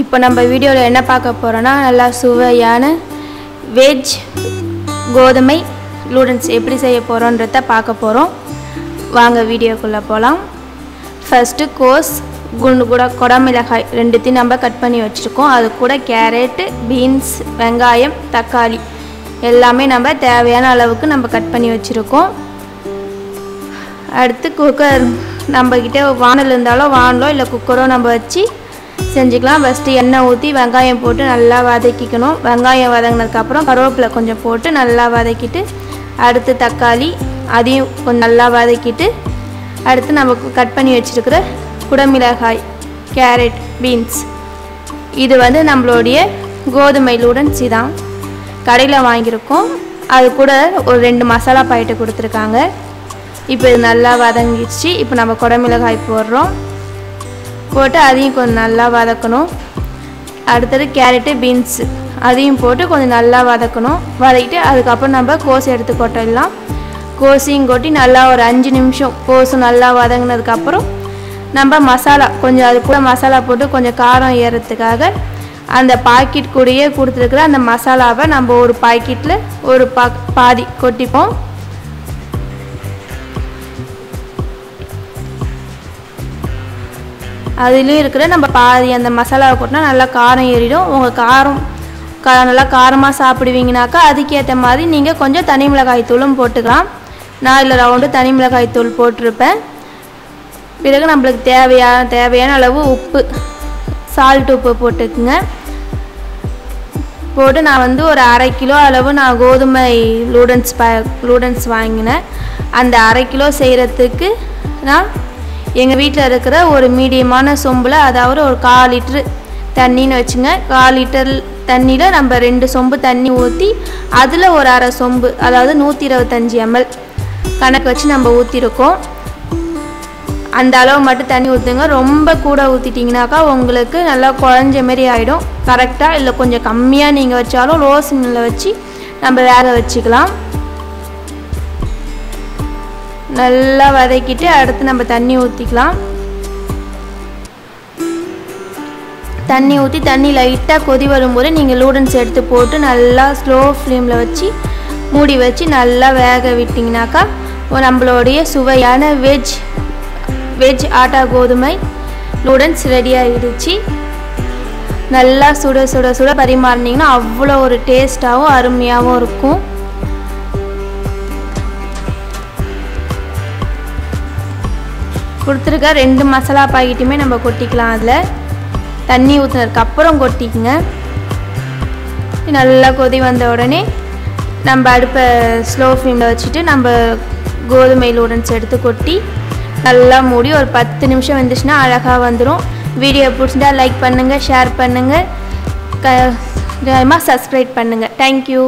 இப்போ நம்ம வீடியோவில் என்ன பார்க்க போகிறோன்னா நல்லா சுவையான வெஜ் கோதுமை நூடுல்ஸ் எப்படி செய்ய போகிறோன்றத பார்க்க போகிறோம். வாங்க வீடியோக்குள்ளே போகலாம். ஃபஸ்ட்டு கோஸ் கூட குடமிளகாய் ரெண்டுத்தையும் நம்ம கட் பண்ணி வச்சுருக்கோம். அது கூட கேரட்டு, பீன்ஸ், வெங்காயம், தக்காளி எல்லாமே நம்ம தேவையான அளவுக்கு நம்ம கட் பண்ணி வச்சுருக்கோம். அடுத்து குக்கர் நம்மக்கிட்ட வானல் இருந்தாலும் வானலோ இல்லை குக்கரோ நம்ம வச்சு செஞ்சுக்கலாம். ஃபஸ்ட்டு எண்ணெய் ஊற்றி வெங்காயம் போட்டு நல்லா வதக்கிக்கணும். வெங்காயம் வதங்கினதுக்கப்புறம் கருவேப்பிலை கொஞ்சம் போட்டு நல்லா வதக்கிட்டு அடுத்து தக்காளி அதையும் கொஞ்சம் நல்லா வதக்கிட்டு அடுத்து நம்ம கட் பண்ணி வச்சுருக்கிற குடமிளகாய், கேரட், பீன்ஸ் இது நம்மளுடைய கோதுமை நூடுல்ஸ் தான் கடையில் வாங்கியிருக்கோம். அது கூட ஒரு 2 மசாலா பாக்கெட்டு கொடுத்துருக்காங்க. இப்போ இது நல்லா வதங்கிடுச்சு. இப்போ நம்ம குடமிளகாய் போடுறோம். போட்டு அதையும் கொஞ்சம் நல்லா வதக்கணும். அடுத்தது கேரட்டு, பீன்ஸு அதையும் போட்டு கொஞ்சம் நல்லா வதக்கணும். வதக்கிட்டு அதுக்கப்புறம் நம்ம கோஸ் எடுத்து கொட்டிடலாம். கோஸையும் கொட்டி நல்லா ஒரு 5 நிமிஷம் கோஸும் நல்லா வதங்கினதுக்கப்புறம் நம்ம மசாலா கொஞ்சம் அது கூட மசாலா போட்டு கொஞ்சம் காரம் ஏறத்துக்காக அந்த பாக்கெட் கூடயே கொடுத்துருக்குற அந்த மசாலாவை நம்ம ஒரு பாக்கெட்டில் ஒரு பாதி கொட்டிப்போம். அதுலேயும் இருக்கிற நம்ம பாதி அந்த மசாலாவை கொட்டினா நல்லா காரம் ஏறிடும். உங்கள் காரம் நல்லா காரமாக சாப்பிடுவீங்கனாக்கா அதுக்கேற்ற மாதிரி நீங்கள் கொஞ்சம் தனி மிளகாய் தூளும் போட்டுக்கலாம். நான் இதில் ரவுண்டு தனி மிளகாய் தூள் போட்டிருப்பேன். பிறகு நம்மளுக்கு தேவையான அளவு உப்பு, சால்ட் உப்பு போட்டுக்குங்க. போட்டு நான் ஒரு 1/2 கிலோ அளவு நான் கோதுமை நூடுல்ஸ் வாங்கினேன். அந்த 1/2 கிலோ செய்கிறதுக்கு நான் எங்கள் வீட்டில் இருக்கிற ஒரு மீடியமான சொம்பில், அதாவது ஒரு 1/4 லிட்ரு தண்ணின்னு வச்சுங்க. 1/4 லிட்டர் தண்ணியில் நம்ம 2 சொம்பு தண்ணி ஊற்றி அதில் ஒரு 1/2 சொம்பு, அதாவது 125 ml கணக்கு வச்சு நம்ம ஊற்றிருக்கோம். அந்த அளவு மட்டும் தண்ணி ஊற்றுங்க. ரொம்ப கூட ஊற்றிட்டிங்கனாக்கா உங்களுக்கு நல்லா குழஞ்ச மாரி ஆகிடும். கரெக்டாக இல்லை கொஞ்சம் கம்மியாக நீங்கள் வச்சாலும் லோ சிம்மில் வச்சு நம்ம வேக வச்சுக்கலாம். நல்லா வதக்கிட்டு அடுத்து நம்ம தண்ணி ஊற்றிக்கலாம். தண்ணி ஊற்றி தண்ணி லைட்டாக கொதி வரும்போது நீங்கள் நூடுல்ஸ் எடுத்து போட்டு நல்லா ஸ்லோ ஃப்ளேமில் வச்சு மூடி வச்சு நல்லா வேக விட்டிங்கனாக்கா நம்மளுடைய சுவையான வெஜ் ஆட்டா கோதுமை நூடுல்ஸ் ரெடி ஆகிடுச்சு. நல்லா சுட சுட சுட பரிமாறினீங்கன்னா அவ்வளோ ஒரு டேஸ்ட்டாகவும் அருமையாகவும் இருக்கும். கொடுத்துருக்க 2 மசாலா பாக்கெட்டுமே நம்ம கொட்டிக்கலாம். அதில் தண்ணி ஊற்றுனதுக்கப்புறம் கொட்டிக்குங்க. நல்லா கொதி வந்த உடனே நம்ம அடுப்பை ஸ்லோ ஃப்ளேமில் வச்சுட்டு நம்ம கோதுமை நூடுல்ஸ் எடுத்து கொட்டி நல்லா மூடி ஒரு 10 நிமிஷம் வந்துச்சுன்னா அழகாக வந்துடும். வீடியோ பிடிச்சிருந்தா லைக் பண்ணுங்கள், ஷேர் பண்ணுங்கள், சப்ஸ்கிரைப் பண்ணுங்கள். தேங்க்யூ.